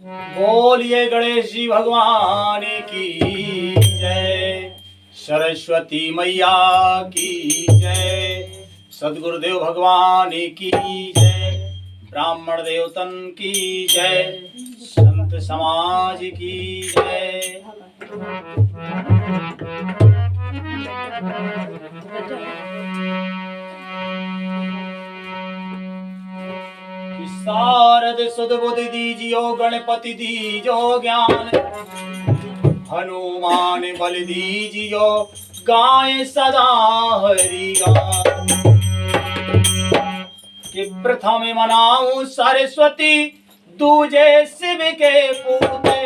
बोलिए गणेश जी भगवान की जय, सरस्वती मैया की जय, सदगुरुदेव भगवान की जय, ब्राह्मण देवतन की जय, संत समाज की जय। शारद सुदबुद्धि दीजियो, गणपति दीजो ज्ञान, हनुमान बल दीजियो, गाए सदा हरि गान। कि प्रथम मनाऊं सरस्वती, दूजे शिव के पूते,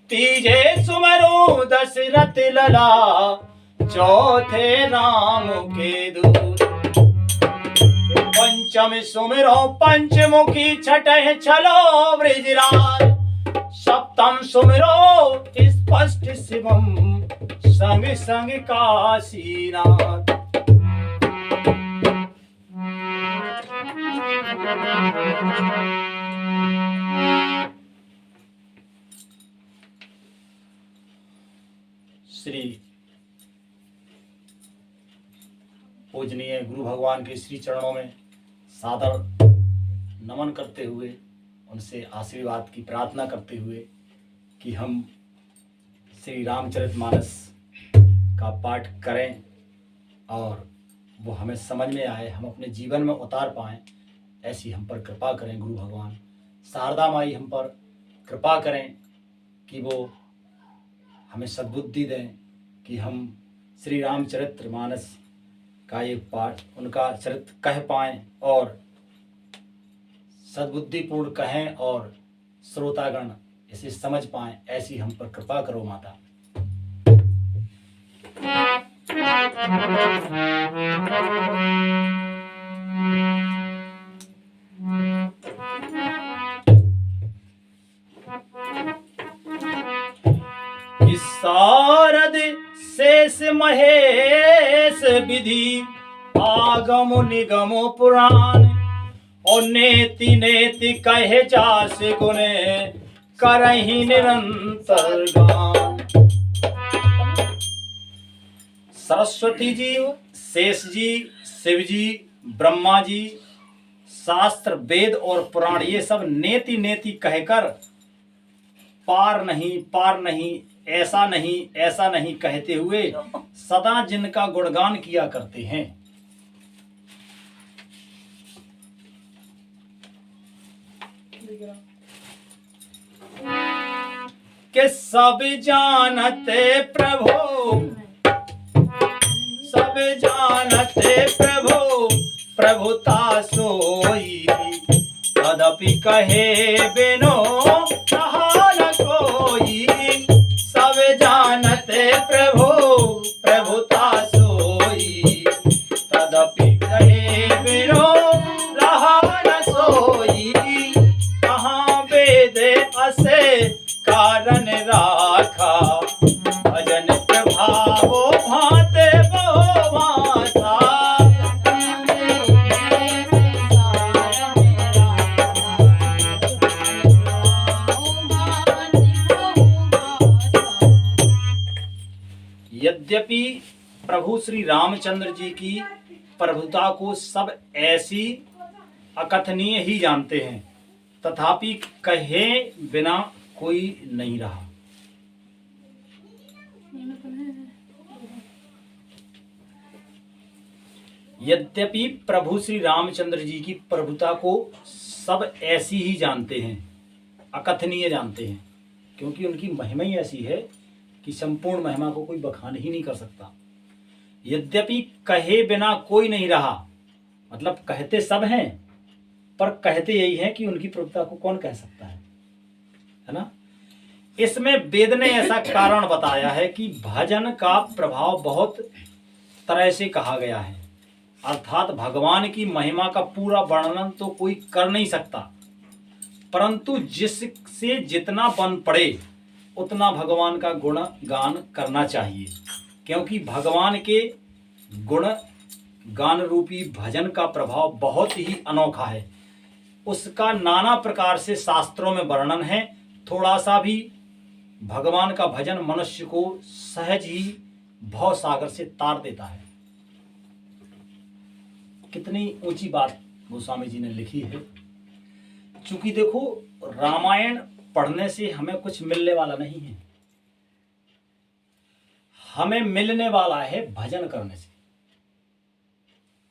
तीजे सुमरो दशरथ लला, चौथे राम के दूत। पंचम सुमिरो पंचमुखी, छठे चलो ब्रिजराज, सप्तम सुमिरो स्पष्ट शिवम, संग संग काशीनाथ। श्री पूजनीय गुरु भगवान के श्री चरणों में सादर नमन करते हुए, उनसे आशीर्वाद की प्रार्थना करते हुए कि हम श्री रामचरितमानस का पाठ करें और वो हमें समझ में आए, हम अपने जीवन में उतार पाएं, ऐसी हम पर कृपा करें गुरु भगवान। शारदा माई हम पर कृपा करें कि वो हमें सद्बुद्धि दें कि हम श्री रामचरितमानस का एक पाठ, उनका चरित्र कह पाएं और सद्बुद्धिपूर्ण कहें और श्रोतागण इसे समझ पाएं, ऐसी हम पर कृपा करो माता। शारद शेष महेश विधि, आगम निगम पुराण, और नेति नेति कहे जास गुने, करहि निरंतर गान। सरस्वती जी, शेष जी, शिव जी, ब्रह्मा जी, शास्त्र वेद और पुराण ये सब नेति नेति कहकर पार नहीं, ऐसा नहीं कहते हुए सदा जिनका गुणगान किया करते हैं। कि सब जानते प्रभु, प्रभुता सोई, तदपि कहे बिनो कहा न कोई। सब जानते प्रभु, प्रभुता सोई, तदपि कहे बिनो रहा न सोई। कहाँ वेद असे कारण राखा, भजन प्रभावो भाते वो भाषा। यद्यपि प्रभु श्री रामचंद्र जी की प्रभुता को सब ऐसी अकथनीय ही जानते हैं, तथापि कहे बिना कोई नहीं रहा। यद्यपि प्रभु श्री रामचंद्र जी की प्रभुता को सब ऐसी ही जानते हैं, अकथनीय जानते हैं, क्योंकि उनकी महिमा ही ऐसी है कि संपूर्ण महिमा को कोई बखान ही नहीं कर सकता। यद्यपि कहे बिना कोई नहीं रहा, मतलब कहते सब हैं पर कहते यही हैं कि उनकी प्रभुता को कौन कह सकता है ना। इसमें वेद ने ऐसा कारण बताया है कि भजन का प्रभाव बहुत तरह से कहा गया है, अर्थात भगवान की महिमा का पूरा वर्णन तो कोई कर नहीं सकता, परंतु जिससे जितना बन पड़े उतना भगवान का गुण गान करना चाहिए, क्योंकि भगवान के गुण गान रूपी भजन का प्रभाव बहुत ही अनोखा है। उसका नाना प्रकार से शास्त्रों में वर्णन है, थोड़ा सा भी भगवान का भजन मनुष्य को सहज ही भव सागर से तार देता है। कितनी ऊंची बात गोस्वामी जी ने लिखी है। चूंकि देखो, रामायण पढ़ने से हमें कुछ मिलने वाला नहीं है, हमें मिलने वाला है भजन करने से।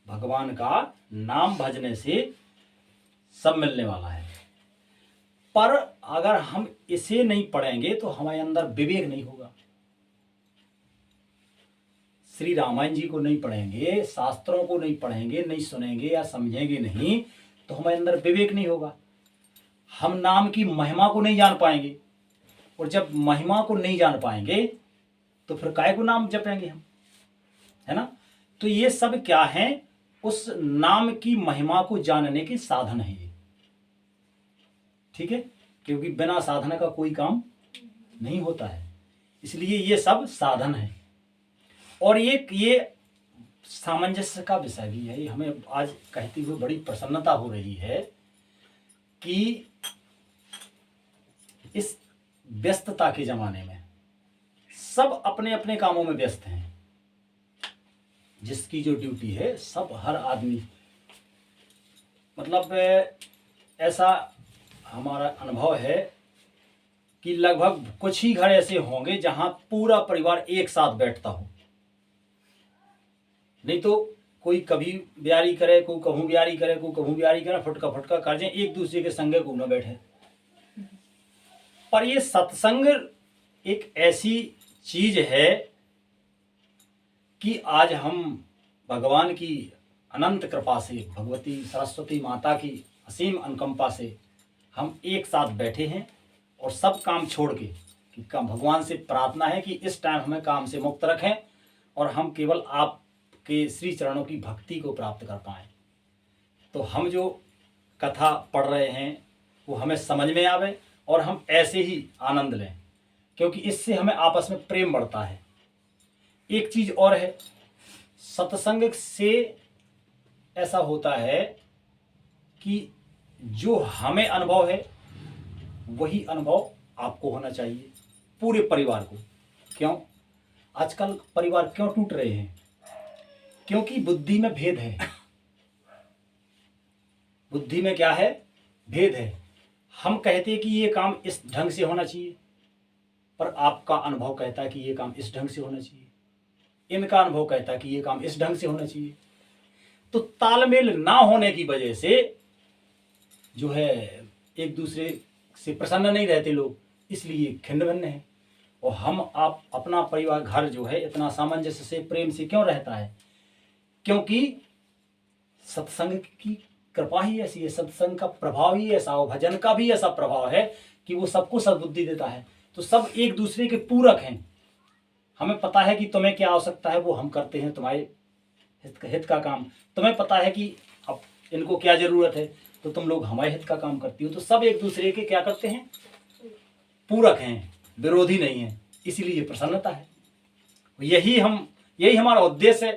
भगवान का नाम भजने से सब मिलने वाला है। पर अगर हम इसे नहीं पढ़ेंगे तो हमारे अंदर विवेक नहीं होगा। श्री रामायण जी को नहीं पढ़ेंगे, शास्त्रों को नहीं पढ़ेंगे, नहीं सुनेंगे या समझेंगे नहीं, तो हमारे अंदर विवेक नहीं होगा। हम नाम की महिमा को नहीं जान पाएंगे, और जब महिमा को नहीं जान पाएंगे तो फिर काय को नाम जपेंगे हम, है ना। तो ये सब क्या है, उस नाम की महिमा को जानने के साधन है ये, ठीक है। क्योंकि बिना साधना का कोई काम नहीं होता है, इसलिए ये सब साधन है। और ये सामंजस्य का विषय भी है। ये हमें आज कहते हुए बड़ी प्रसन्नता हो रही है कि इस व्यस्तता के जमाने में सब अपने अपने कामों में व्यस्त हैं। जिसकी जो ड्यूटी है, सब हर आदमी, मतलब ऐसा हमारा अनुभव है कि लगभग कुछ ही घर ऐसे होंगे जहां पूरा परिवार एक साथ बैठता हो। नहीं तो कोई कभी ब्यारी करे, कोई कहूँ ब्यारी करे, कोई कहूँ ब्यारी करे, फुटका फुटका कर जाए, एक दूसरे के संगे को न बैठे। पर ये सत्संग एक ऐसी चीज है कि आज हम भगवान की अनंत कृपा से, भगवती सरस्वती माता की असीम अनुकंपा से हम एक साथ बैठे हैं और सब काम छोड़ के, कि भगवान से प्रार्थना है कि इस टाइम हमें काम से मुक्त रखें और हम केवल आपके श्री चरणों की भक्ति को प्राप्त कर पाएं। तो हम जो कथा पढ़ रहे हैं वो हमें समझ में आवे और हम ऐसे ही आनंद लें, क्योंकि इससे हमें आपस में प्रेम बढ़ता है। एक चीज और है, सत्संग से ऐसा होता है कि जो हमें अनुभव है वही अनुभव आपको होना चाहिए, पूरे परिवार को। क्यों आजकल परिवार क्यों टूट रहे हैं? क्योंकि बुद्धि में भेद है। बुद्धि में क्या है? भेद है। हम कहते हैं कि ये काम इस ढंग से होना चाहिए, पर आपका अनुभव कहता है कि ये काम इस ढंग से होना चाहिए, इनका अनुभव कहता है कि ये काम इस ढंग से होना चाहिए। तो तालमेल ना होने की वजह से जो है एक दूसरे से प्रसन्न नहीं रहते लोग, इसलिए खिन्न भिन्न है। और हम आप अपना परिवार घर जो है इतना सामंजस्य से प्रेम से क्यों रहता है? क्योंकि सत्संग की कृपा ही ऐसी है, सत्संग का प्रभाव ही ऐसा हो, भजन का भी ऐसा प्रभाव है कि वो सबको सद्बुद्धि देता है। तो सब एक दूसरे के पूरक हैं। हमें पता है कि तुम्हें क्या आवश्यकता है, वो हम करते हैं तुम्हारे हित का काम। तुम्हें पता है कि अब इनको क्या जरूरत है, तो तुम लोग हमारे हित का काम करती हो। तो सब एक दूसरे के क्या करते हैं? पूरक हैं, विरोधी नहीं है। इसीलिए प्रसन्नता है। यही हमारा उद्देश्य है।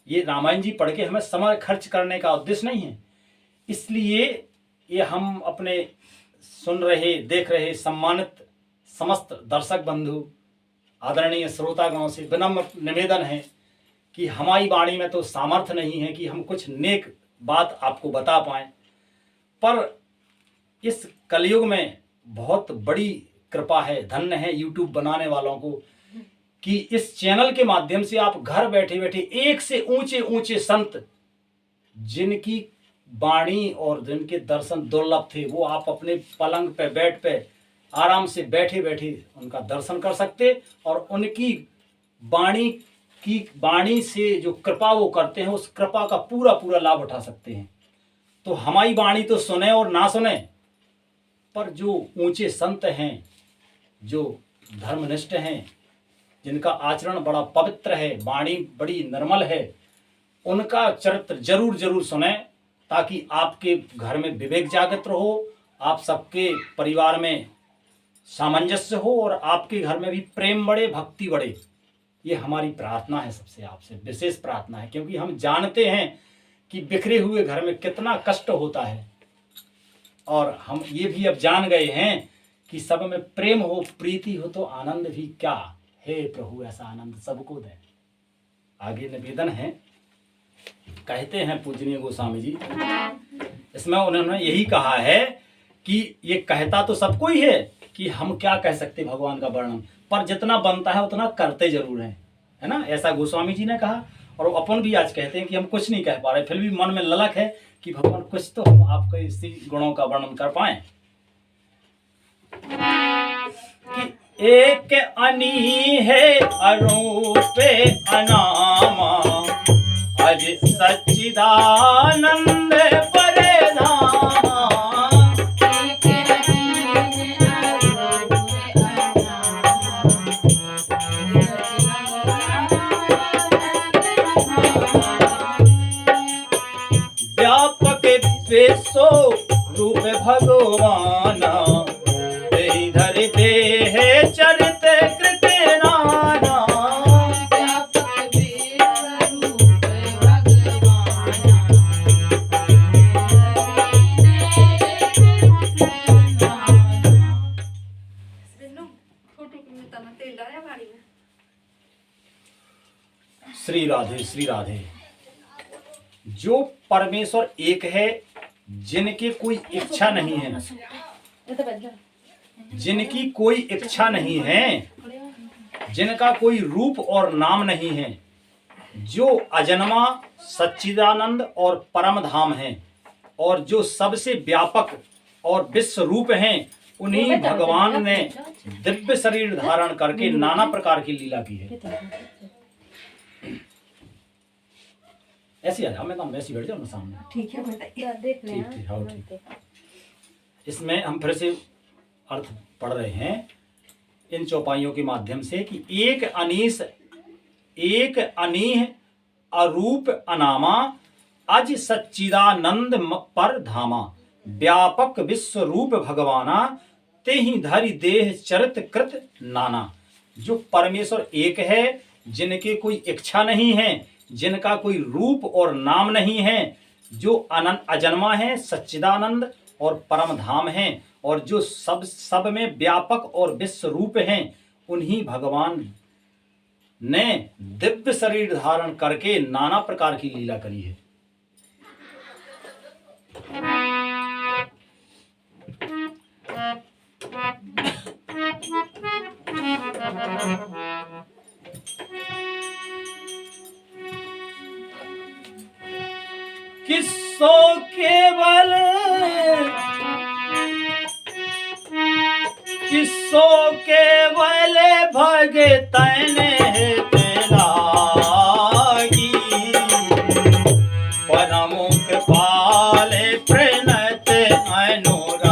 ये रामायण जी पढ़ के हमें समय खर्च करने का उद्देश्य नहीं है। इसलिए ये हम अपने सुन रहे, देख रहे सम्मानित समस्त दर्शक बंधु, आदरणीय श्रोतागणों से विनम्र निवेदन है कि हमारी वाणी में तो सामर्थ्य नहीं है कि हम कुछ नेक बात आपको बता पाएं, पर इस कलयुग में बहुत बड़ी कृपा है, धन्य है यूट्यूब बनाने वालों को कि इस चैनल के माध्यम से आप घर बैठे बैठे एक से ऊंचे ऊंचे संत जिनकी वाणी और जिनके दर्शन दुर्लभ थे, वो आप अपने पलंग पे बेड पे आराम से बैठे बैठे उनका दर्शन कर सकते और उनकी वाणी से जो कृपा वो करते हैं उस कृपा का पूरा पूरा लाभ उठा सकते हैं। तो हमारी वाणी तो सुने और ना सुने, पर जो ऊंचे संत हैं, जो धर्मनिष्ठ हैं, जिनका आचरण बड़ा पवित्र है, वाणी बड़ी निर्मल है, उनका चरित्र जरूर जरूर सुने, ताकि आपके घर में विवेक जागृत हो, आप सबके परिवार में सामंजस्य हो और आपके घर में भी प्रेम बढ़े, भक्ति बढ़े। ये हमारी प्रार्थना है, सबसे आपसे विशेष प्रार्थना है, क्योंकि हम जानते हैं कि बिखरे हुए घर में कितना कष्ट होता है। और हम ये भी अब जान गए हैं कि सब में प्रेम हो, प्रीति हो, तो आनंद भी क्या, हे प्रभु ऐसा आनंद सबको दे। आगे निवेदन है, कहते हैं पूजनीय गोस्वामी जी, इसमें उन्होंने यही कहा है कि ये कहता तो सबको ही है कि हम क्या कह सकते भगवान का वर्णन, पर जितना बनता है उतना करते जरूर हैं, है ना। ऐसा गोस्वामी जी ने कहा, और अपन भी आज कहते हैं कि हम कुछ नहीं कह पा रहे, फिर भी मन में ललक है कि भगवान कुछ तो हम आपके इसी गुणों का वर्णन कर पाए। कि एक अनी है अरूपे अनामा, अज सच्चिदानंद परिधाम। व्यापक विश्व रूप भगवाना, धर देह चरित कृत नाना। व्यापक विश्व रूप भगवाना, श्री राधे श्री राधे। जो परमेश्वर एक है, जिनकी कोई इच्छा नहीं है, जिनकी कोई इच्छा नहीं है, जिनका कोई रूप और नाम नहीं है, जो अजन्मा सच्चिदानंद और परम धाम है, और जो सबसे व्यापक और विश्व रूप हैं, उन्हीं भगवान ने दिव्य शरीर धारण करके नाना प्रकार की लीला की है। ऐसी आ जाओ, मैं तो ऐसी बैठ जाओ ना सामने। ठीक है, देख रहे हैं। ठीक हाँ ठीक। इसमें हम फिर से अर्थ पढ़ रहे हैं इन चौपाइयों के माध्यम से कि एक अनीस, एक अनीह अरूप अनामा, अज सच्चिदानंद पर धामा। व्यापक विश्व रूप भगवाना, तेहि धरि देह चरित कृत नाना। जो परमेश्वर एक है, जिनके कोई इच्छा नहीं है, जिनका कोई रूप और नाम नहीं है, जो अजन्मा है, सच्चिदानंद और परम धाम है, और जो सब में व्यापक और विश्व रूप हैं, उन्हीं भगवान ने दिव्य शरीर धारण करके नाना प्रकार की लीला करी है। किसो केवल, किसो केवल भगतन लागी, परम कृपाल प्रणत अनुरागी।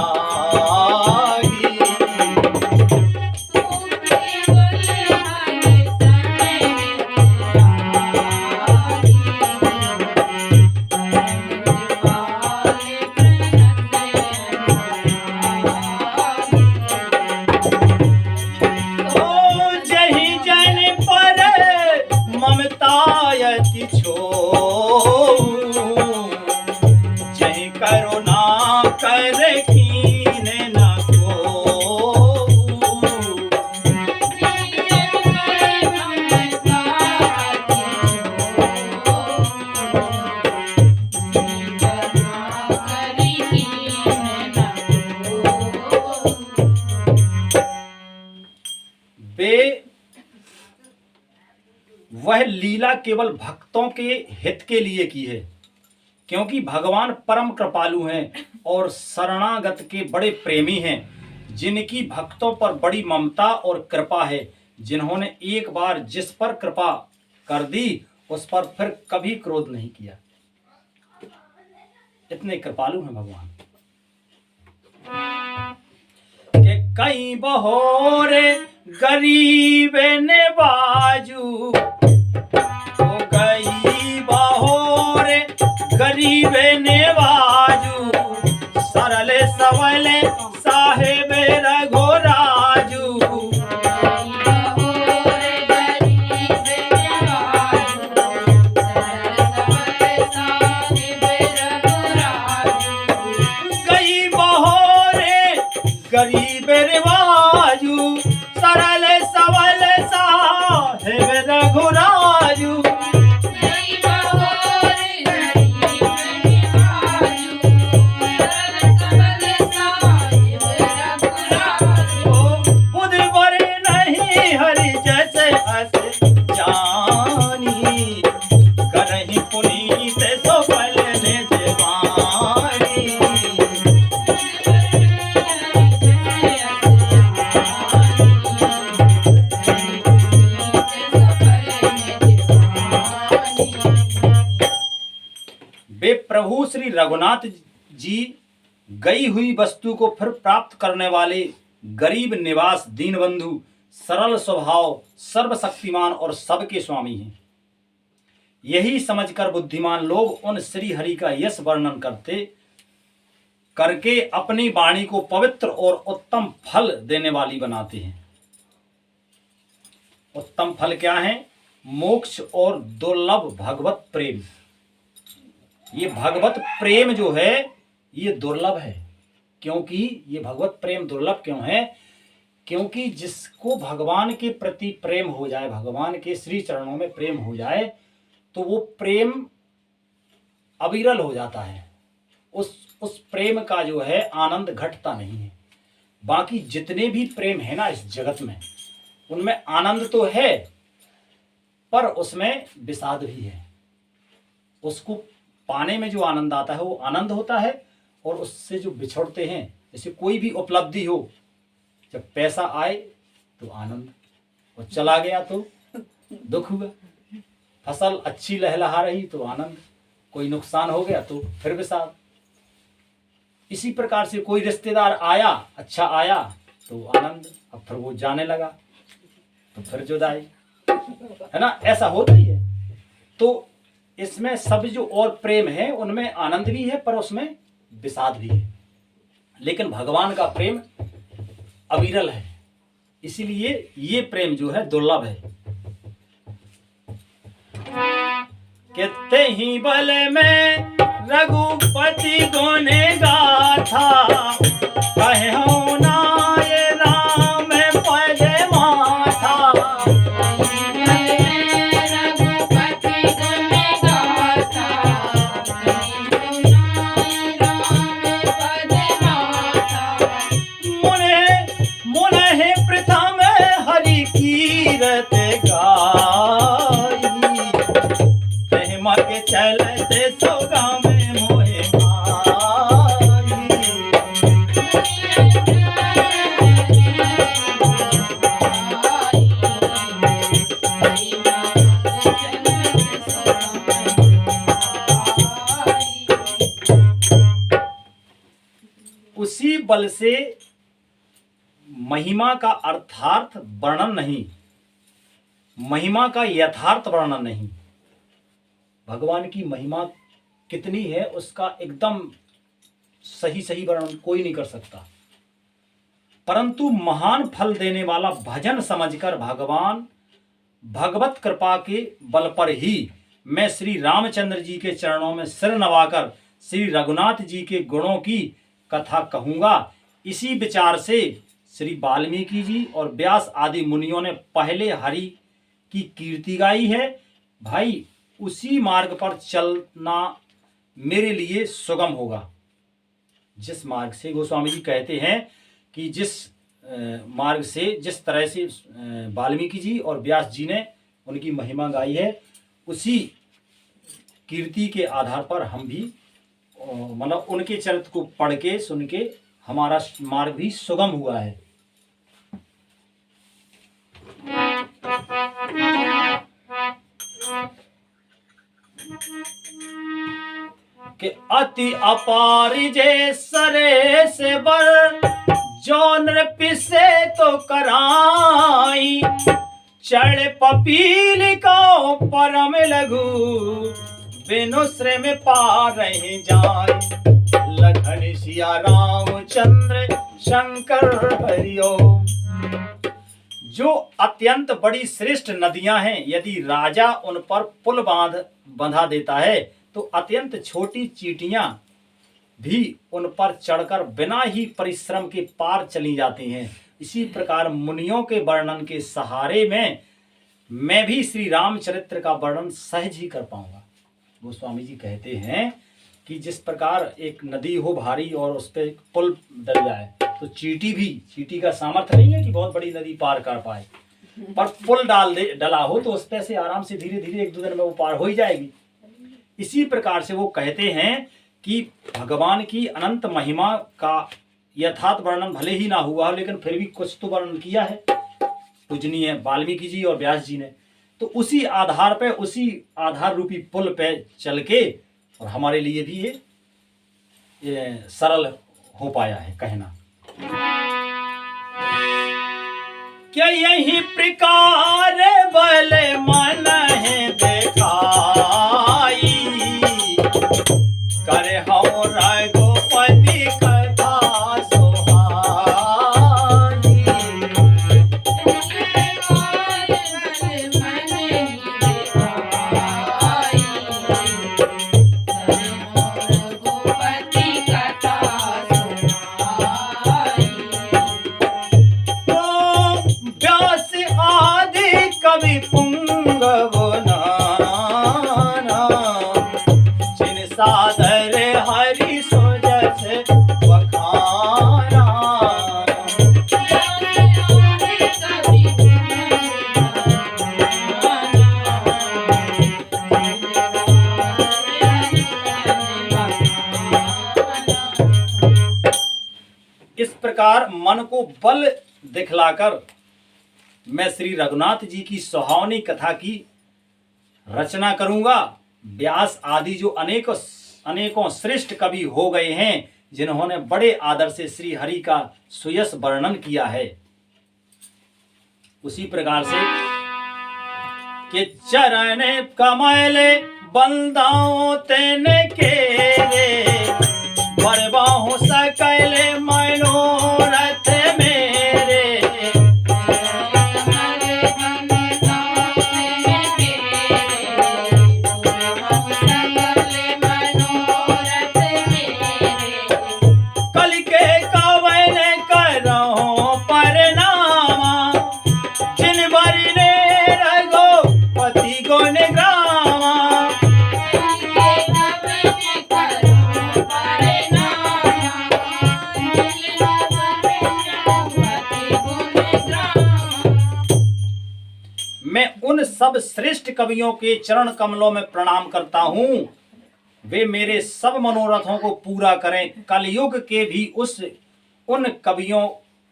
वह लीला केवल भक्तों के हित के लिए की है, क्योंकि भगवान परम कृपालु हैं और शरणागत के बड़े प्रेमी हैं, जिनकी भक्तों पर बड़ी ममता और कृपा है, जिन्होंने एक बार जिस पर कृपा कर दी उस पर फिर कभी क्रोध नहीं किया। इतने कृपालु हैं भगवान। के कई बहोरे गरीब नवाजू, गई बहोरे गरीब नवाजू, सरल सवल साहेब रघुराजू। गई बहोरे गरीब रिवाजू, सरल सवल साहेब रघुराजू। बुध बर नहीं हरि जैसे अस जानी, करहि पुनीत सो फल निज वाणी। वे प्रभु श्री रघुनाथ जी गई हुई वस्तु को फिर प्राप्त करने वाले गरीब निवास दीनबंधु, सरल स्वभाव, सर्वशक्तिमान और सबके स्वामी हैं। यही समझकर बुद्धिमान लोग उन श्री हरि का यश वर्णन करके अपनी वाणी को पवित्र और उत्तम फल देने वाली बनाते हैं। उत्तम फल क्या है? मोक्ष और दुर्लभ भगवत प्रेम। ये भगवत प्रेम जो है ये दुर्लभ है। क्योंकि ये भगवत प्रेम दुर्लभ क्यों है? क्योंकि जिसको भगवान के प्रति प्रेम हो जाए, भगवान के श्री चरणों में प्रेम हो जाए, तो वो प्रेम अविरल हो जाता है। उस प्रेम का जो है आनंद घटता नहीं है। बाकी जितने भी प्रेम है ना इस जगत में, उनमें आनंद तो है पर उसमें विषाद भी है। उसको पाने में जो आनंद आता है वो आनंद होता है, और उससे जो बिछड़ते हैं, जैसे कोई भी उपलब्धि हो, जब पैसा आए तो आनंद, और चला गया तो दुख हुआ। फसल अच्छी लहलहा रही तो आनंद, कोई नुकसान हो गया तो फिर विषाद। इसी प्रकार से कोई रिश्तेदार आया, अच्छा आया तो आनंद, अब फिर वो जाने लगा तो फिर जुदाई, है ना? ऐसा होता ही है। तो इसमें सब जो और प्रेम है उनमें आनंद भी है पर उसमें विषाद भी है। लेकिन भगवान का प्रेम अविरल है, इसीलिए ये प्रेम जो है दुर्लभ है। कितने ही बल में रघुपति गुण गाथा, कहे हो ना ये राम पद माथा। मुने प्रथम हरि कीरत गाई, महिमा के चलते सोगा में मोहे माई। उसी बल से महिमा का अर्थार्थ वर्णन नहीं, महिमा का यथार्थ वर्णन नहीं। भगवान की महिमा कितनी है उसका एकदम सही वर्णन कोई नहीं कर सकता, परंतु महान फल देने वाला भजन समझकर भगवत कृपा के बल पर ही मैं श्री रामचंद्र जी के चरणों में सिर नवाकर श्री रघुनाथ जी के गुणों की कथा कहूंगा। इसी विचार से श्री वाल्मीकि जी और व्यास आदि मुनियों ने पहले हरि की कीर्ति गाई है। भाई उसी मार्ग पर चलना मेरे लिए सुगम होगा। जिस मार्ग से गोस्वामी जी कहते हैं कि जिस मार्ग से, जिस तरह से वाल्मीकि जी और व्यास जी ने उनकी महिमा गाई है, उसी कीर्ति के आधार पर हम भी मतलब उनके चरित्र को पढ़ के सुन के हमारा मार्ग भी सुगम हुआ है। कि अति अपार जे सरे से बर, जो नृपिसे तो कराई, चढ़ पपील को परम लघु, बिनु श्रम में पा रहे जाए। लखन सिया रामचंद्र शंकर हरिओम। जो अत्यंत बड़ी श्रेष्ठ नदियां हैं, यदि राजा उन पर पुल बंधा देता है तो अत्यंत छोटी चींटियां भी उन पर चढ़कर बिना ही परिश्रम के पार चली जाती हैं। इसी प्रकार मुनियों के वर्णन के सहारे में मैं भी श्री रामचरित्र का वर्णन सहज ही कर पाऊंगा। गोस्वामी जी कहते हैं कि जिस प्रकार एक नदी हो भारी और उस पर पुल डल जाए तो चींटी का सामर्थ्य नहीं है कि बहुत बड़ी नदी पार कर पाए, पर पुल डला हो तो उस पर से आराम से धीरे धीरे एक दो दिन में वो पार हो ही जाएगी। इसी प्रकार से वो कहते हैं कि भगवान की अनंत महिमा का यथार्थ वर्णन भले ही ना हुआ हो, लेकिन फिर भी कुछ तो वर्णन किया है पूजनीय वाल्मीकि जी और व्यास जी ने। तो उसी आधार पे, उसी आधार रूपी पुल पे चल के और हमारे लिए भी ये सरल हो पाया है कहना। क्या यही प्रकार बल मन है देखाई, करे हो रघुपति कथा सुहानी। तो व्यास आदि कवि पुंगव नाना, जिन सादर हरि सोजस बखाना। इस प्रकार मन को बल दिखलाकर मैं श्री रघुनाथ जी की सुहावनी कथा की रचना करूंगा। व्यास आदि जो अनेकों श्रेष्ठ कवि हो गए हैं, जिन्होंने बड़े आदर से श्री हरि का सुयस वर्णन किया है, उसी प्रकार से कि चरण कमल बंदाओ तेने के बरबाहु सकल मनोरथ मेरे। कल के कवन करहु परनामा, जिन बरने रघुपति गुण ग्रामा। मैं उन सब श्रेष्ठ कवियों के चरण कमलों में प्रणाम करता हूँ, वे मेरे सब मनोरथों को पूरा करें। कलयुग के भी उन कवियों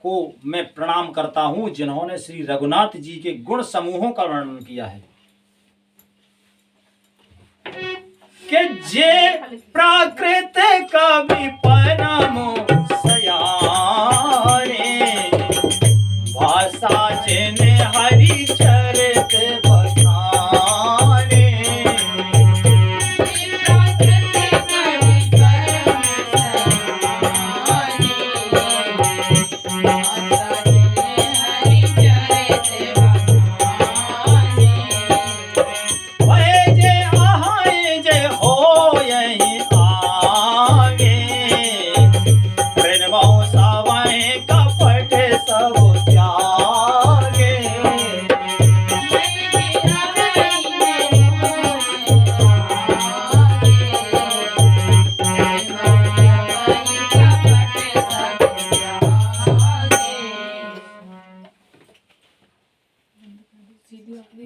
को मैं प्रणाम करता हूँ जिन्होंने श्री रघुनाथ जी के गुण समूहों का वर्णन किया है। कि जे प्राकृत कवि परम सयाने, भाषा जिन हरि चरित बखाने।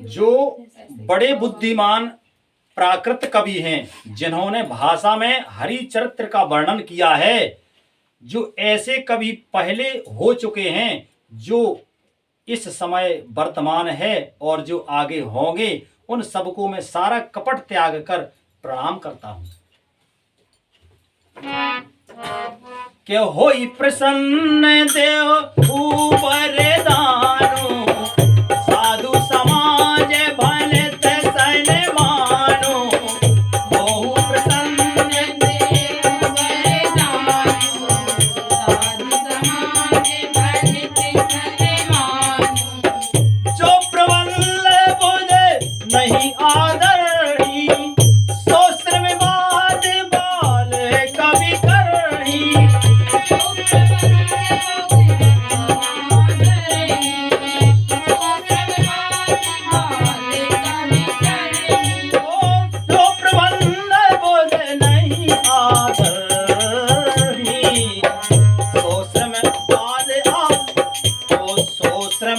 जो बड़े बुद्धिमान प्राकृत कवि हैं, जिन्होंने भाषा में हरि चरित्र का वर्णन किया है, जो ऐसे कवि पहले हो चुके हैं, जो इस समय वर्तमान है और जो आगे होंगे, उन सबको मैं सारा कपट त्याग कर प्रणाम करता हूं। के होई प्रसन्न देव वरदानो, साधु समाज भलित सन मानो। होऊ प्रसन्न देव वरदानो, साधु समाज भलित सन मानो। जो प्रबल बुझ नहीं आदरणी, सो श्रमवाद बाल कवि कर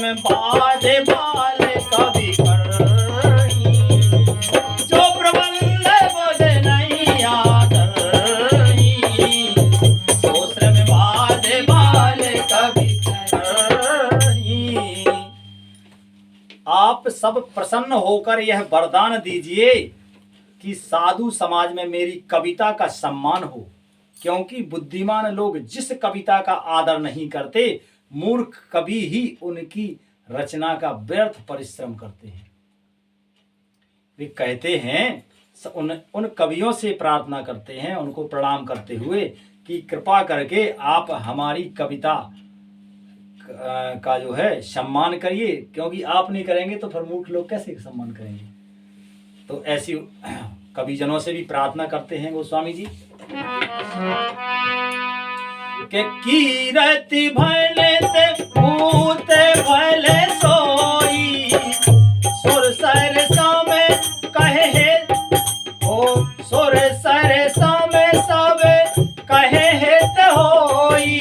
में बाधे बाल कवि करही, जो प्रबल बोझ नहीं आदरही, सोस्र में बाधे बाल कवि करही। आप सब प्रसन्न होकर यह वरदान दीजिए कि साधु समाज में मेरी कविता का सम्मान हो, क्योंकि बुद्धिमान लोग जिस कविता का आदर नहीं करते, मूर्ख कवि ही उनकी रचना का व्यर्थ परिश्रम करते हैं। वे कहते हैं, उन कवियों से प्रार्थना करते हैं, उनको प्रणाम करते हुए कि कृपा करके आप हमारी कविता का जो है सम्मान करिए, क्योंकि आप नहीं करेंगे तो फिर मूर्ख लोग कैसे सम्मान करेंगे। तो ऐसी कविजनों से भी प्रार्थना करते हैं गोस्वामी जी के कीरति भले ते भूते भले सोई, सुर सरसा में कहे हो, सुर सरसा में सब कहे हेत होई,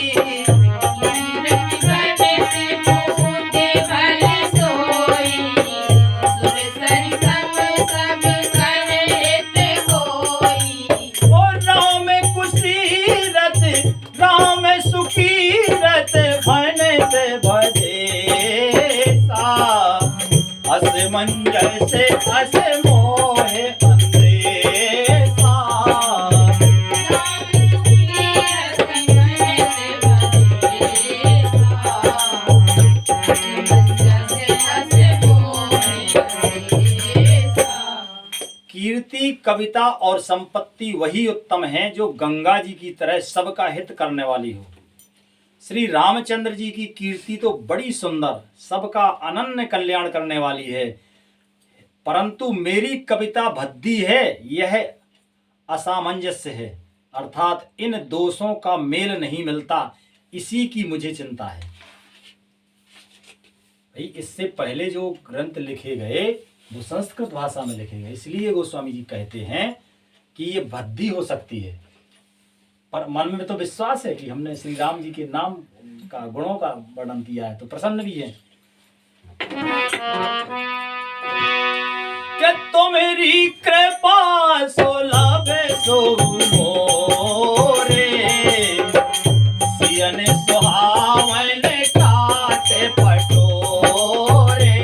मंजर से अस मोहे अंदेशा, कीर्ति कविता और संपत्ति वही उत्तम है जो गंगा जी की तरह सबका हित करने वाली हो। श्री रामचंद्र जी की कीर्ति तो बड़ी सुंदर, सबका अनन्य कल्याण करने वाली है, परंतु मेरी कविता भद्दी है, यह असामंजस्य है, अर्थात इन दोषों का मेल नहीं मिलता, इसी की मुझे चिंता है। भाई इससे पहले जो ग्रंथ लिखे गए वो संस्कृत भाषा में लिखे गए, इसलिए गोस्वामी जी कहते हैं कि ये भद्दी हो सकती है, पर मन में तो विश्वास है कि हमने श्री राम जी के नाम का गुणों का वर्णन किया है, तो प्रसन्न भी है। कि तो मेरी कृपा सो लाभे सो मोरे, सियन सुहावन काटे पटोरे,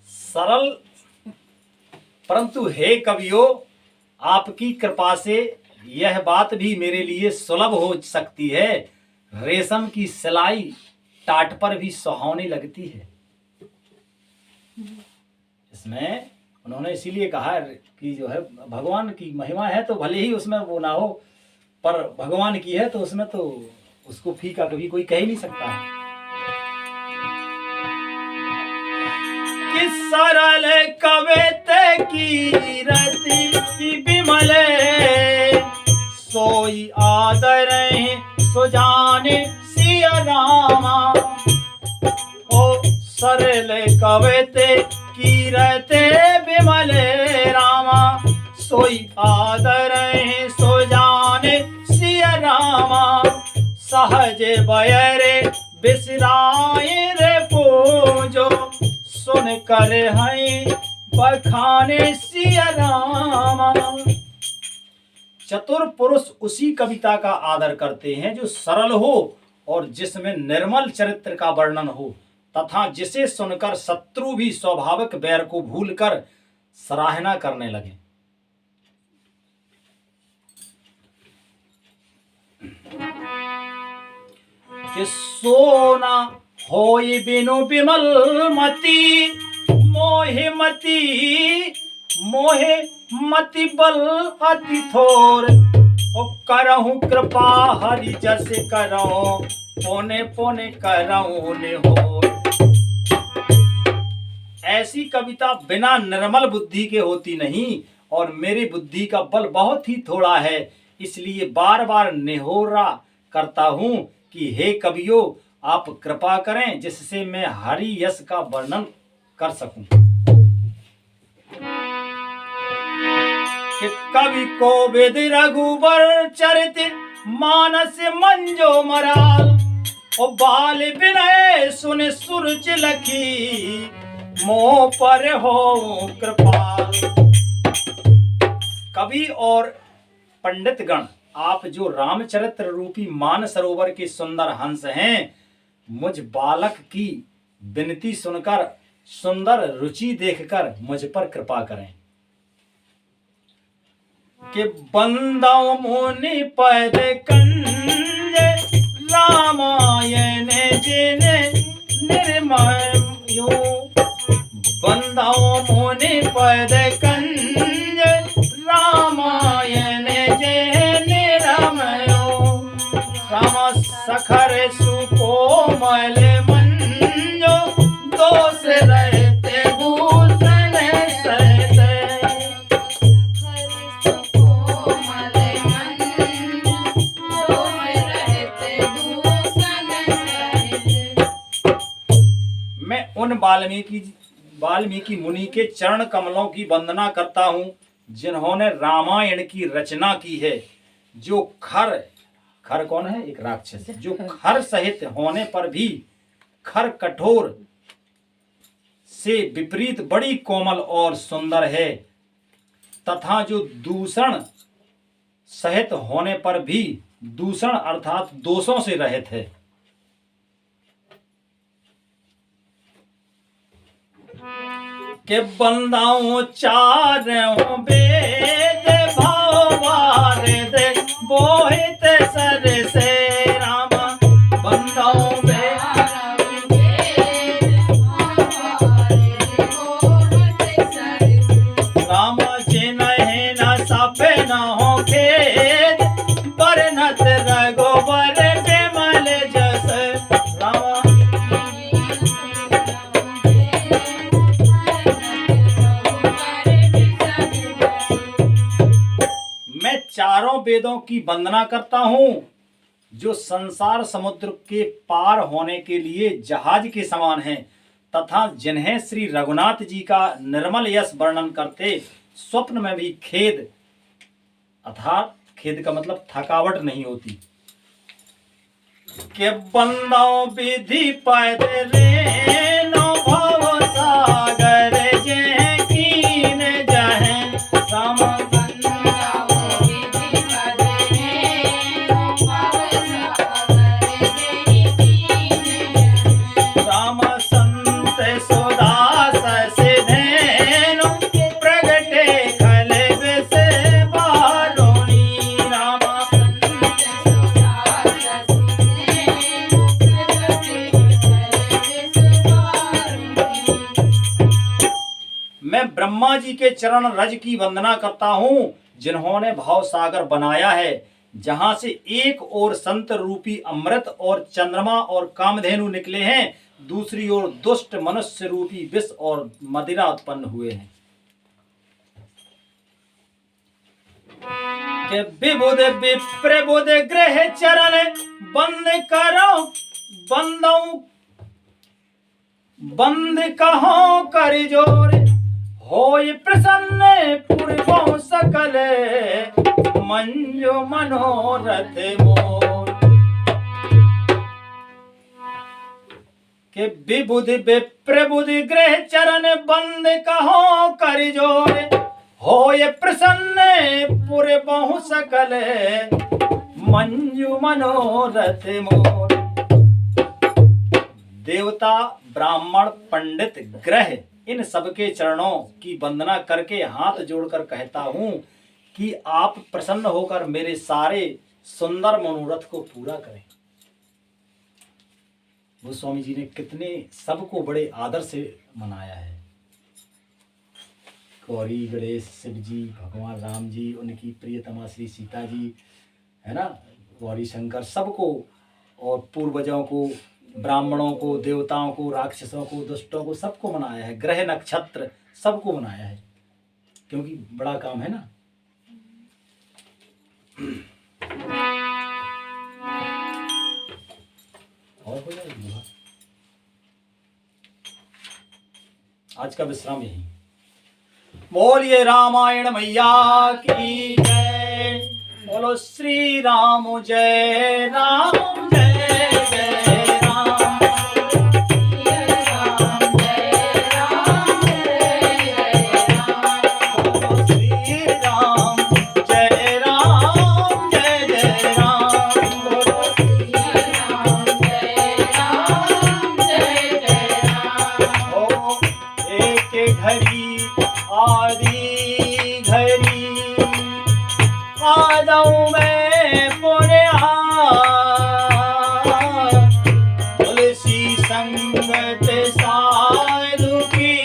सरल परंतु हे कवियों, आपकी कृपा से यह बात भी मेरे लिए सुलभ हो सकती है, रेशम की सिलाई टाट पर भी सुहावनी लगती है। इसमें उन्होंने इसीलिए कहा कि जो है भगवान की महिमा है तो भले ही उसमें वो ना हो, पर भगवान की है तो उसमें तो उसको फीका कभी कोई कह ही नहीं सकता है। कि सरल कविते की रति विमले, सोई आदर सुजाने सिया रामा, ओ सरल कविते की रते विमले रामा, सोई आदर सुजाने सिया रामा, सहज बयरे बिसराए रे पूजो, सुन कर हैं बखाने सिया रामा। चतुर पुरुष उसी कविता का आदर करते हैं जो सरल हो और जिसमें निर्मल चरित्र का वर्णन हो, तथा जिसे सुनकर शत्रु भी स्वाभाविक बैर को भूलकर सराहना करने लगे। कि सोना होई बिनु विमल मति, मोहे मति बल अति थोर, ओ करहूं कृपा हरि जस करहूं, पोने पोने करहूं निहोर। ऐसी कविता बिना निर्मल बुद्धि के होती नहीं, और मेरी बुद्धि का बल बहुत ही थोड़ा है, इसलिए बार बार निहोरा करता हूं कि हे कवियों, आप कृपा करें जिससे मैं हरि यश का वर्णन कर सकूं। कि कवि को वेद रघुबर चरित मानस मंजो मराल, ओ बाल विनय सुन सुरच लखी मोह पर हो कृपाल। कवि और पंडित गण, आप जो रामचरित्र रूपी मान सरोवर के सुंदर हंस हैं, मुझ बालक की विनती सुनकर, सुंदर रुचि देखकर मुझ पर कृपा करें। कि बंदाओ मुनि पद कंज रामायण जिने निर्मयो, बंदाओ मुनि पद कंज रामायण जिने निर्मयो, राम सखर सुकोमल मंजो दोष रहते भूषण सहते। मैं उन वाल्मीकि मुनि के चरण कमलों की वंदना करता हूँ जिन्होंने रामायण की रचना की है, जो खर कौन है? एक राक्षस, जो खर सहित होने पर भी खर कठोर से विपरीत बड़ी कोमल और सुंदर है, तथा जो दूषण सहित होने पर भी दूषण अर्थात दोषों से रहित है। के बंदाओं चारों वेद भावार्थ बोहित सर से, राम बंदाओं राम जिन्हें न सपे न हो खेद, बरनत रघुबर विमल जस, राम मैं चारों वेदों की वंदना करता हूँ जो संसार समुद्र के पार होने के लिए जहाज के समान हैं, तथा जिन्हें श्री रघुनाथ जी का निर्मल यश वर्णन करते स्वप्न में भी खेद, अर्थात खेद का मतलब थकावट नहीं होती। के बंदाओ विधि पैद रेनो भव सागर जे कीन जहे, राम ब्रह्मा जी के चरण रज की वंदना करता हूँ जिन्होंने भाव सागर बनाया है, जहां से एक ओर संत रूपी अमृत और चंद्रमा और कामधेनु निकले हैं, दूसरी ओर दुष्ट मनुष्य रूपी विष और मदिरा उत्पन्न हुए हैं। के विबुध विप्रबुध ग्रह चरण बंद करो, बंद कहो कर जोर, होय प्रसन्न पूर्वों सकल मंजो मनोरथ मोर। के विबुध विप्रबुध ग्रह चरण बंद कहो कर जोर, होय प्रसन्न पूर्वों सकल मंजु मनोरथ मोर। देवता ब्राह्मण पंडित ग्रह इन सबके चरणों की वंदना करके हाथ जोड़कर कहता हूं कि आप प्रसन्न होकर मेरे सारे सुंदर मनोरथ को पूरा करें। गोस्वामी जी ने कितने सबको बड़े आदर से मनाया है। गौरी गणेश शिव जी, भगवान राम जी, उनकी प्रियतमा श्री सीता जी, है ना, गौरी शंकर, सबको और पूर्वजों को, ब्राह्मणों को, देवताओं को, राक्षसों को, दुष्टों को, सबको मनाया है। ग्रह नक्षत्र सबको मनाया है, क्योंकि बड़ा काम है ना। और और हो जाएगी बात। आज का विश्राम यही। बोलिए रामायण मैया की जय। बोलो श्री राम जय राम जय जय राम। बोलो श्री राम जय राम जय जय राम। बोलो श्री राम जय राम जय जय राम। ओ एक घड़ी आदि घड़ी आ जाऊं मैं पुण्या। तुलसी संगत साधु की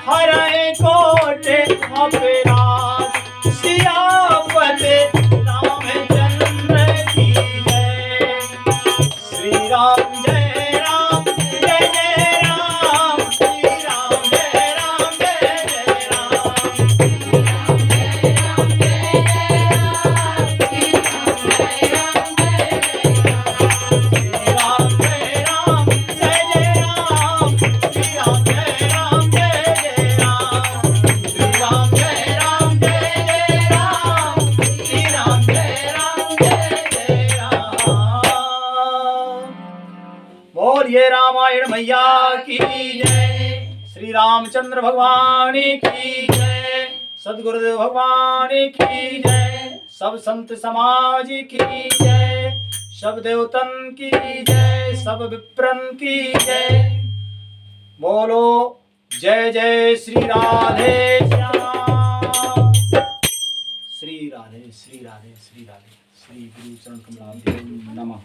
हरे कोट अपराध। सियापत रामचंद्र की जय। श्री राम जय राम जय जय राम। श्री राम जय राम जय जय राम। श्री राम जय राम जय जय राम। श्री राम जय राम जय जय राम। श्री राम जय राम जय जय राम। श्री राम जय राम जय जय राम। बोलिए रामायण मैया की जय। श्री रामचंद्र भगवान की जय। सद्गुरुदेव भगवान की जय। सब संत समाज की जय। सब देवतन की जय। सब विप्रन की जय। बोलो जय जय श्री राधे श्याम। श्री राधे श्री राधे श्री राधे। श्री गुरु चरण कमलादेव नमः।